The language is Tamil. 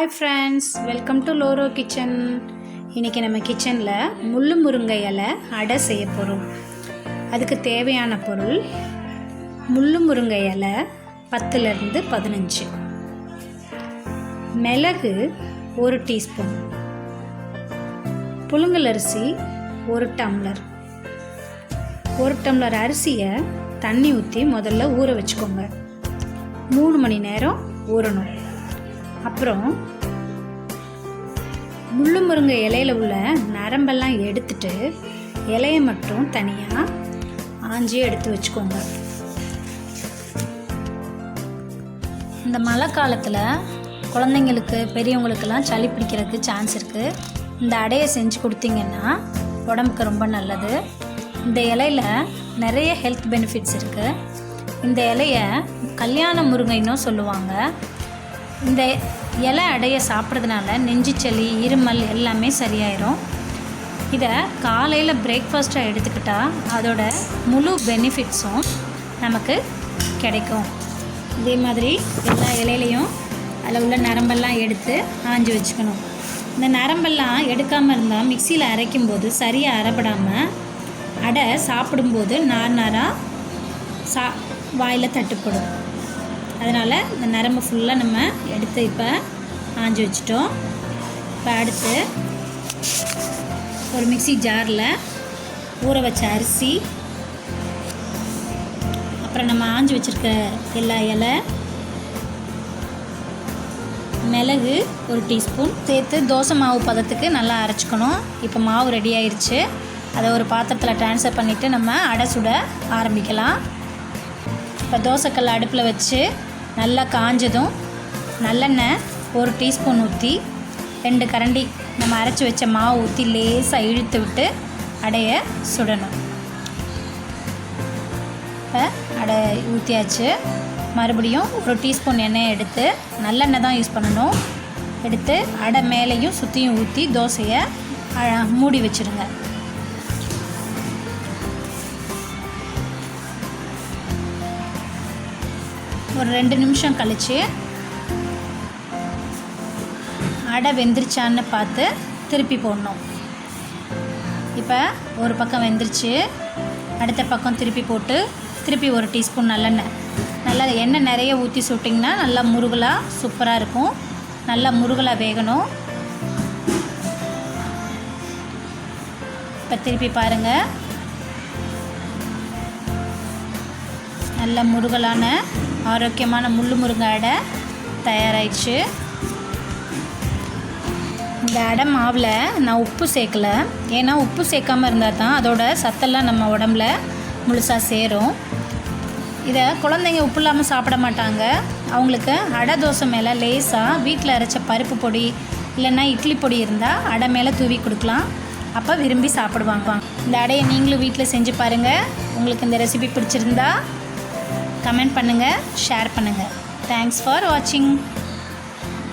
ஹாய் ஃப்ரெண்ட்ஸ், வெல்கம் டு லோரோ கிச்சன். இன்றைக்கி நம்ம கிச்சனில் முள்ளு முருங்கை இலை அடை செய்ய போகிறோம். அதுக்கு தேவையான பொருள் முள்ளு முருங்கை இலை 10லேருந்து 15, மிளகு 1 டீஸ்பூன், புழுங்கல் அரிசி 1 டம்ளர். 1 டம்ளர் அரிசியை தண்ணி ஊற்றி முதல்ல ஊற வச்சுக்கோங்க. 3 மணி நேரம் ஊறணும். அப்புறம் முள்ளு முருங்கை இலையில் உள்ள நரம்பெல்லாம் எடுத்துட்டு இலையை மட்டும் தனியாக ஆஞ்சி எடுத்து வச்சுக்கோங்க. இந்த மழை காலத்தில் குழந்தைங்களுக்கு பெரியவங்களுக்கெல்லாம் சளி பிடிக்கிறதுக்கு சான்ஸ் இருக்குது. இந்த அடையை செஞ்சு கொடுத்தீங்கன்னா உடம்புக்கு ரொம்ப நல்லது. இந்த இலையில் நிறைய ஹெல்த் பெனிஃபிட்ஸ் இருக்குது. இந்த இலையை கல்யாண முருங்கைன்னும் சொல்லுவாங்க. இந்த இலை அடையை சாப்பிட்றதுனால நெஞ்சு சளி, இருமல் எல்லாமே சரியாயிரும். இதை காலையில் பிரேக்ஃபாஸ்ட்டாக எடுத்துக்கிட்டால் அதோட முழு பெனிஃபிட்ஸும் நமக்கு கிடைக்கும். இதே மாதிரி எல்லா இலையிலையும் அதில் உள்ள நரம்பெல்லாம் எடுத்து ஆஞ்சி வச்சுக்கணும். இந்த நரம்பெல்லாம் எடுக்காமல் இருந்தால் மிக்சியில் அரைக்கும்போது சரியாக அரைப்படாமல் அடை சாப்பிடும்போது நாராக வாயில் தட்டுப்படும். அதனால் இந்த நரம்பு ஃபுல்லாக நம்ம எடுத்து இப்போ ஆஞ்சி வச்சிட்டோம். இப்போ அடுத்து ஒரு மிக்சி ஜாரில் ஊற வச்ச அரிசி, அப்புறம் நம்ம ஆஞ்சி வச்சுருக்க எல்லா இலை, மிளகு 1 டீஸ்பூன் சேர்த்து தோசை மாவு பதத்துக்கு நல்லா அரைச்சிக்கணும். இப்போ மாவு ரெடி ஆயிடுச்சு. அதை ஒரு பாத்திரத்தில் ட்ரான்ஸ்ஃபர் பண்ணிவிட்டு நம்ம அடை சுட ஆரம்பிக்கலாம். இப்போ தோசைக்கல் அடுப்பில் வச்சு நல்லா காஞ்சதும் நல்லெண்ணெய் 1 டீஸ்பூன் ஊற்றி 2 கரண்டி நம்ம அரைச்சி வச்ச மாவு ஊற்றி லேசாக இழுத்து விட்டு அடையை சுடணும். இப்போ அடை ஊற்றியாச்சு. மறுபடியும் 1 டீஸ்பூன் எண்ணெயை எடுத்து, நல்லெண்ணெய் தான் யூஸ் பண்ணணும், எடுத்து அடை மேலேயும் சுற்றியும் ஊற்றி தோசையை மூடி வச்சுருங்க. ஒரு 2 நிமிஷம் கழித்து அடை வெந்துருச்சான்னு பார்த்து திருப்பி போடணும். இப்போ ஒரு பக்கம் வெந்துருச்சு, அடுத்த பக்கம் திருப்பி போட்டு திருப்பி 1 டீஸ்பூன் நல்லெண்ணெய், நல்லா எண்ணெய் நிறைய ஊற்றி சுட்டிங்கன்னா நல்லா முருகலாக சூப்பராக இருக்கும். நல்லா முருகலாக வேகணும். இப்போ திருப்பி பாருங்கள், நல்ல முருகலான ஆரோக்கியமான முள்ளு முருங்கை அடை தயாராகிடுச்சு. இந்த அடை மாவில் நான் உப்பு சேர்க்கலை. ஏன்னா உப்பு சேர்க்காமல் இருந்தால் தான் அதோட சத்தெல்லாம் நம்ம உடம்புல முழுசாக சேரும். இதை குழந்தைங்க உப்பு இல்லாமல் சாப்பிட மாட்டாங்க. அவங்களுக்கு அடை தோசை மேலே லேசாக வீட்டில் அரைச்ச பருப்பு பொடி இல்லைன்னா இட்லி பொடி இருந்தால் அடை மேலே தூவி கொடுக்கலாம். அப்போ விரும்பி சாப்பிடுவாங்க. இந்த அடையை நீங்களும் வீட்டில் செஞ்சு பாருங்கள். உங்களுக்கு இந்த ரெசிபி பிடிச்சிருந்தா கமெண்ட் பண்ணுங்கள், ஷேர் பண்ணுங்கள். தேங்க்ஸ் ஃபார் வாட்சிங்.